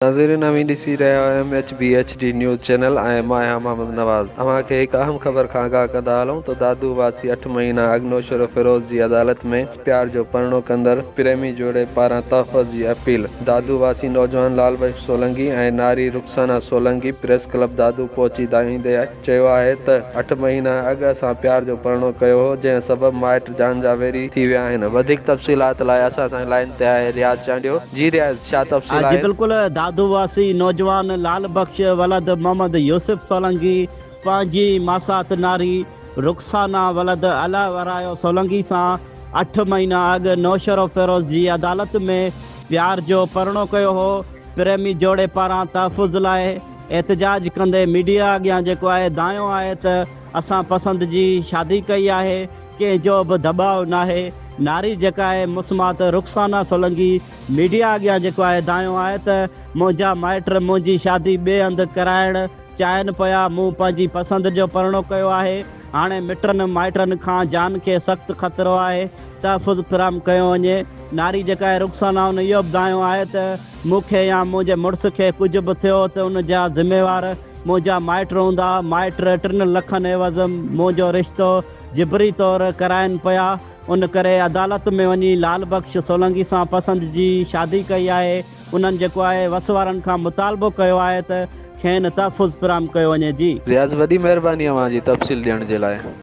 नाज़रीन नवीं ॾिसी रहिया आहियो MHBHD न्यूज़ चैनल ऐं मां आहियां मोहम्मद नवाज़। तव्हांखे हिकु अहम ख़बर खां आगाह कंदा हलूं त दादू वासी 8 महीना अॻु नौशर फिरोज़ जी अदालत में प्यार जो परिणो कंदड़ प्रेमी जोड़े पारां तहफ़्फ़ुज़ जी अपील। दादू वासी नौजवान लाल बख्श सोलंकी ऐं नारी रुखसाना सोलंकी प्रेस क्लब दादू पहुची दाईंदे चयो आहे त 8 महीना अॻु असां प्यार जो परिणो कयो हो, जंहिं सबबु माइट जान जा वेरी थी विया आहिनि। वधीक तफ़सीलात लाइ असां सां लाइन ते आहे रियाज़ चांडियो। जी रियाज़, छा तफ़सील जी आहे? बिल्कुल, दादूवासी नौजवान लाल बख्श वलद मोहम्मद यूसुफ सोलंकी पंहिंजी मासात नारी रुखसाना वलद अला वरायो सोलंकी सां 8 महीना अॻु नौशर फिरोज़ जी अदालत में प्यार जो परिणो कयो हो। प्रेमी जोड़े पारां तहफ़्फ़ुज़ लाइ एहतजाज कंदे मीडिया अॻियां जेको आहे दायो आहे त असां पसंदि जी शादी कई आहे, कंहिंजो बि दबाव नाहे। नारी जेका आहे मुस्मात रुखसाना सोलंकी मीडिया अॻियां जेको आहे दायो आहे त मुंहिंजा माइट मुंहिंजी शादी ॿिए हंधि कराइणु चाहिनि पिया। मूं पंहिंजी पसंदि जो परिणो कयो आहे। हाणे मिटनि माइटनि खां जान खे सख़्तु ख़तरो आहे, तहफ़्फ़ुज़ फराहम कयो वञे। नारी जेका आहे रुखसाना उन इहो बि दायो आहे त मूंखे या मुंहिंजे मुड़ुस खे कुझु बि थियो त उन जा ज़िम्मेवार मुंहिंजा माइट हूंदा। माइट 3 लखनि एवज़ मुंहिंजो रिश्तो जिबरी तौरु कराइनि पिया। उन करे अदालत में वञी लाल बख्श सोलंकी सां पसंदि जी शादी कई आहे। उन्हनि जेको आहे वसवारनि खां मुतालबो कयो आहे त खेनि तहफ़्फ़ुज़ फराहम कयो वञे। जी रियाज़, वॾी महिरबानी अव्हां जी तफ़सील ॾियण जे लाइ।